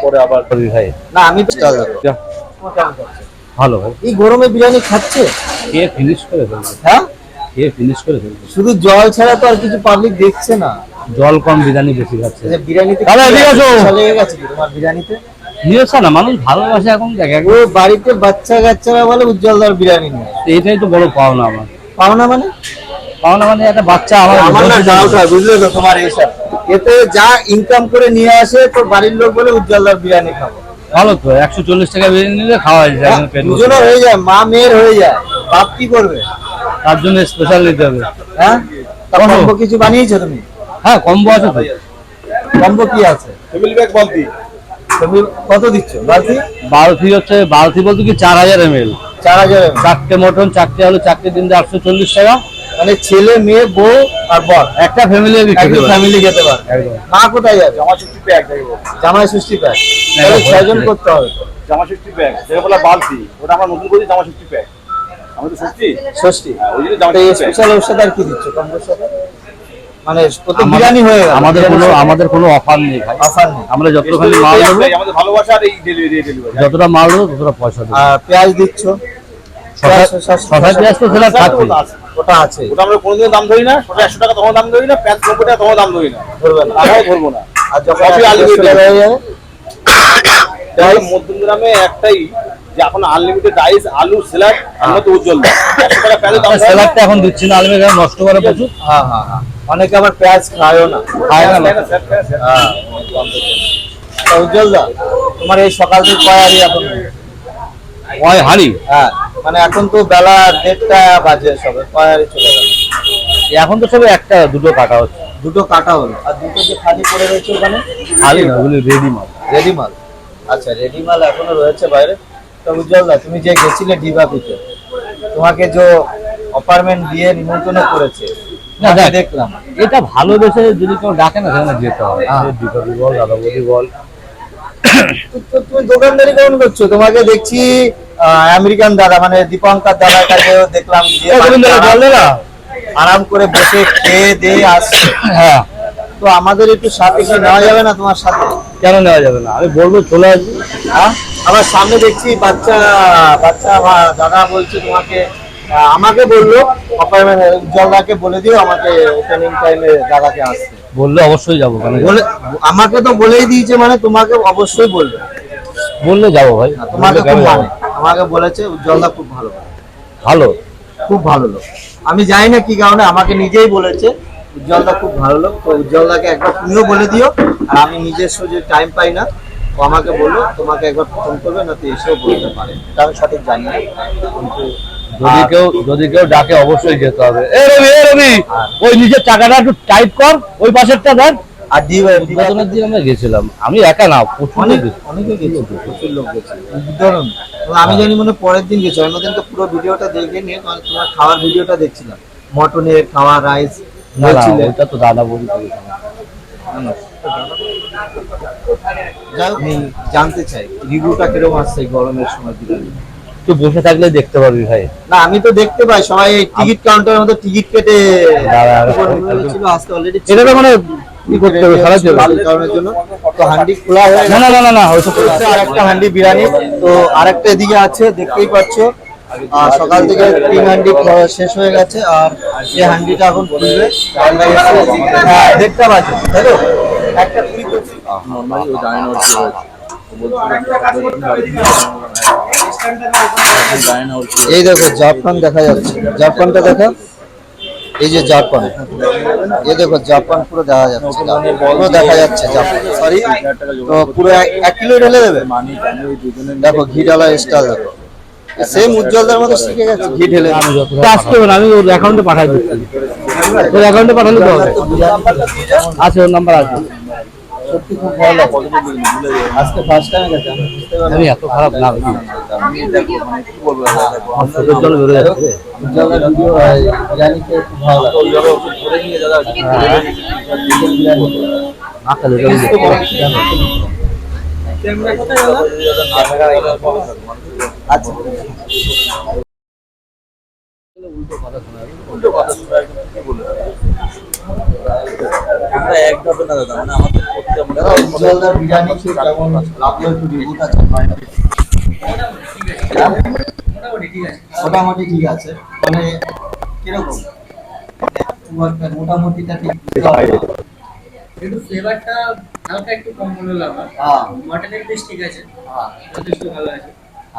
পরে আবার ভাই না আমি ভালো ভাই। এই গরমে বিরিয়ানি খাচ্ছে, খেয়ে ফিনিশ করে ফেলবে। হ্যাঁ খেয়ে ফিনিশ করে ফেলবে। শুধু জল ছাড়া তো আর কিছু পাবলিক দেখছে না। জল কম, বিরিয়ানি বেশি খাচ্ছে। বিরিয়ানিতে লেগে গেছে কি তোমার বিরিয়ানিতে? নিয়েছে না, মানুষ ভালোবাসে এখন। দেখে ও বাড়িতে বাচ্চা কাচ্চারা বলে উজ্জ্বলদার বিরিয়ানি নিয়ে। এইটাই তো বড় পাওনা আমার। পাওনা মানে? পাওনা মানে একটা বাচ্চা আমার না ডাউট হয়, বুঝলে তো তোমার এইসব এতে যা ইনকাম করে নিয়ে আসে তো বাড়ির লোক বলে উজ্জ্বলদার বিরিয়ানি খাবো। ভালো তো, 140 টাকা বিরিয়ানি নিলে খাওয়া যায়। দুজনের হয়ে যায়, মা মেয়ের হয়ে যায়। বাপ কি করবে? তার জন্য স্পেশাল নিতে হবে। হ্যাঁ কম্বো কিছু বানিয়েছো তুমি? হ্যাঁ কম্বো আছে তো। কম্বো কি আছে? ফ্যামিলি প্যাক বালতি। তুমি কত দিচ্ছ বালতি? বালতি হচ্ছে, বালতি বলতে কি 4000 ml। 4000 ml। 4টে মটন, 4টে আলু, 4টে ডিম 840 টাকা। মানে ছেলে মেয়ে বউ আর বর একটা ফ্যামিলি ফ্যামিলি খেতে পারে। মা কোথায় যাবে? জামা ষষ্ঠী প্যাক। জামাই ষষ্ঠী প্যাক, তাহলে 6 জন করতে হবে। জামা ষষ্ঠী প্যাক যেটা বলা বালতি, ওটা আমরা নতুন করি জামা ষষ্ঠী প্যাক। আমাদের ষষ্ঠী ষষ্ঠী ওই জন্য জামা স্পেশাল ওর সাথে আর কি দিচ্ছ কম্বোর সাথে? মানে কত বিরিয়ানি হয়ে গেল। আমাদের কোনো অফার নেই ভাই। অফার নেই, আমরা যতখানি মাল দেবো, আমাদের ভালোবাসা আর এই ডেলিভারি যতটা মাল দেবো ততটা পয়সা দেবো। আর পেঁয়াজ দিচ্ছ? শসা পেঁয়াজ তো সেটা থাকবে, ওটা আছে। ওটা আমরা কোনোদিন দাম ধরি না। ওটা 100 টাকা তোমার দাম ধরি না, পেঁয়াজ 90 টাকা তোমার দাম ধরি না, ধরবে না, টাকাও ধরবো না। আর যখন আনলিমিটেড হয়ে যাবে মধ্যমগ্রামে একটাই যে এখন আনলিমিটেড রাইস, আলু, স্যালাড, আমরা তো উজ্জ্বল 100 টাকা পেঁয়াজের দাম। স্যালাডটা এখন দিচ্ছি না, আলু নষ্ট করে প্রচুর। হ্যাঁ হ্যাঁ হ্যাঁ, অনেকে আবার পেঁয়াজ খায়ও না। খায় না। হ্যাঁ উজ্জ্বলদা, তোমার এই সকাল থেকে কয়ারি এখন? ওই হাড়ি হ্যাঁ মানে এখন তো বেলা 1:30 বাজে, সবে কয়ারি চলে গেল। এখন তো সবে একটা দুটো কাটা হচ্ছে। দুটো কাটা হলো, আর দুটো যে খালি পড়ে রয়েছে ওখানে? হাড়ি না, ওগুলো রেডি মাল। রেডি মাল, আচ্ছা রেডি মাল এখনো রয়েছে বাইরে। তো উজ্জ্বলদা, তুমি যে গেছিলে ডিবাপিতে, তোমাকে যে অপার্টমেন্ট দিয়ে নিমন্ত্রণ করেছে, না দেখলাম। এটা ভালোবেসে যদি কেউ ডাকে না সেখানে যেতে হবে। দীপাবলি বল, দাদাবলি বল। তুমি দোকানদারি কেমন করছো? তোমাকে দেখছি আমেরিকান দাদা, মানে দীপঙ্কর দাদার কাছে দেখলাম আরাম করে বসে খেয়ে দিয়ে আসছে। হ্যাঁ, তো আমাদের একটু সাথে কি নেওয়া যাবে না তোমার সাথে? কেন নেওয়া যাবে না? আমি বলবো চলে আসবি। হ্যাঁ, আমার সামনে দেখছি বাচ্চা বাচ্চা দাদা বলছে তোমাকে, আমাকে বললো উজ্জ্বলদাকে বলে দিও আমাকে ওপেনিং টাইমে দাদাকে আসতে। বললে অবশ্যই যাবো। বলে আমাকে তো বলেই দিয়েছে, মানে তোমাকে অবশ্যই বলবে। বললে যাবো ভাই। তোমাকে খুব মানে আমাকে বলেছে উজ্জ্বলদা খুব ভালো, ভালো, খুব ভালো লোক। আমি জানি না কি কারণে আমাকে নিজেই বলেছে উজ্জ্বলদা খুব ভালো লোক। তো উজ্জ্বলদাকে একবার তুমিও বলে দিও। আর আমি নিজস্ব যে টাইম পাই না, ও আমাকে বললো তোমাকে একবার ফোন করবে, না তো এসেও বলতে পারে, এটা আমি সঠিক জানি না। কিন্তু যদি কেউ ডাকে অবশ্যই যেতে হবে। এ রবি, ওই নিচের টাকাটা একটু টাইট কর, ওই পাশেরটা দেখ। আর উদ্বোধনের দিন আমরা গেছিলাম, আমি একা না, অনেকে গেছে, প্রচুর লোক গেছে উদ্বোধন। আমি জানি মানে পরের দিন গেছে, অন্যদিন তো পুরো ভিডিওটা দেখে নিয়ে তোমার খাওয়ার ভিডিওটা দেখছিলাম, মটনের খাওয়া, রাইস। ওইটা তো দাদা বলি। আমি জানতে চাই রিভিউটা কিরকম আসছে গরমের সময় বিরিয়ানি? তুই বসে থাকলে দেখতে পারবি ভাই। না আমি তো দেখতে পাই, সবাই টিকিট কাউন্টারের মধ্যে টিকিট কেটে ছিল, আজকে অলরেডি এটা তো মানে কি করতে হবে সারা কারণের জন্য। তো হান্ডি খোলা হয়ে গেছে। না আরেকটা হান্ডি বিরিয়ানি, তো আরেকটা এদিকে আছে দেখতেই পাচ্ছ। আর সকাল থেকে 3 হান্ডি শেষ হয়ে গেছে, আর এই হান্ডিটা এখন খুলবে। হ্যাঁ দেখতে পাচ্ছ, তাই তো? একটা এই দেখো জাপান দেখা যাচ্ছে, জাপানটা দেখা, এই যে জাপান, এই দেখো জাপান পুরো দেখা যাচ্ছে, পুরো দেখা যাচ্ছে জাপান। সরি, তো পুরো 1 কিলো ঢেলে দেবে। দেখো ঘি ডালা স্টাইল দেখো, সেম উজ্জ্বলদার মতো শিখে গেছে ঘি ঢেলে। আসতে হবে না, আমি ওর অ্যাকাউন্টে পাঠাই দিচ্ছি। ওর অ্যাকাউন্টে পাঠালে তো হবে। আছে, ওর নাম্বার আছে। সত্যি খুব ভালো লাগে, আজকে ফার্স্ট টাইম গেছে। আমি এত খারাপ না, কি বলবো, ছোটোর জন্য বেরো যাচ্ছে। উজ্জ্বলদার ভিডিও বিরিয়ানিতে খুব ভালো লাগে। আচ্ছা উল্টো কথা শোনা, কি বলবো, আমরা এক ধাপে না দাদা, মানে আমাদের দাদা উজ্জ্বলদার বিরিয়ানি খেয়ে কেমন লাগলো একটু রিভিউটা মোটামুটি ঠিক আছে মানে কিরকম খুব একটা মোটামুটিটা ঠিক কিন্তু ফ্লেভারটা হালকা একটু কম মনে হলো আমার। হ্যাঁ মটনের পিস ঠিক আছে, হ্যাঁ যথেষ্ট ভালো আছে।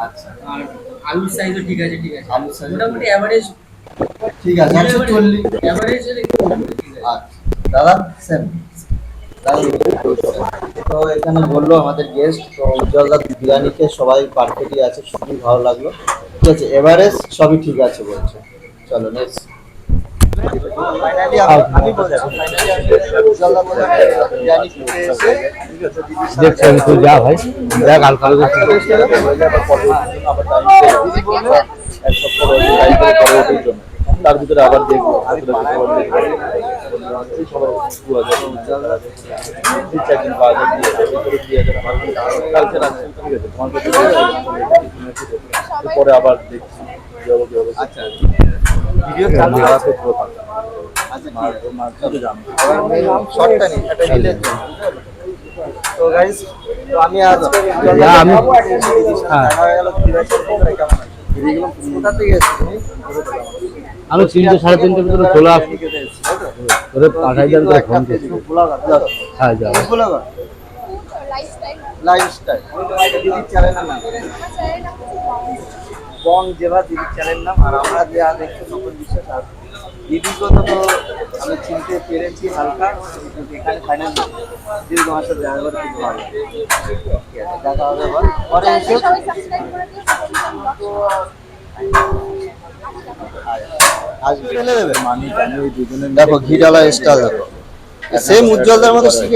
আচ্ছা আর আলুর সাইজও ঠিক আছে, ঠিক আছে। আলুর size ও মোটামুটি অ্যাভারেজ, ঠিক আছে 140 অ্যাভারেজ একটু মোটামুটি ঠিক আছে। আচ্ছা দাদা সেম তো এখানে বললো আমাদের গেস্ট তো উজ্জ্বলদার বিরিয়ানি খেয়ে সবাই পারফেক্টই আছে খুবই ভালো লাগলো ঠিক আছে এভারেজ সবই ঠিক আছে বলছে চলো নেক্সট আমি বলছি উজ্জ্বলদা বিরিয়ানি খেতে এসে দেখছেন তো যা ভাই দেখ হালকা হালকা দিদি বললো এক সপ্তাহ রয়েছে টাইম করে পরবর্তীর জন্য তার ভিতরে আবার দেখবো সবাই তিন চার দিন পাওয়া যায় কালচার আছে ঠিক আছে তোমার কাছে পরে আবার দেখছি কি হবে কি হবে আচ্ছা ভিডিও চালু আছে শর্টটা নেই এটা রিলের জন্য তো গাইস তো আমি আজকে আমি হ্যাঁ কোথা থেকে এসেছি আমি 3টে 3:30টার ভিতরে চলে আসি তোরে পাঠাই দেন করে ফোন করছি হ্যাঁ যাও লাইফস্টাইল দিদির চ্যানেলের নাম বং যেবা দিদির চ্যানেল নাম আর আমরা যা দেখছি সকল বিশ্বাস আর দিদিগত তো আমি চিনতে পেরেছি হালকা কিন্তু এখানে ফাইনাল দিদি তোমার সাথে দেখা করে খুব ভালো দেখা হবে আবার পরে এসে আজ ফেলে দেবে মানি টানি ওই দুজনের দেখো ঘি ডালা স্টাইল দেখো সেম উজ্জ্বলদার মতো শিখে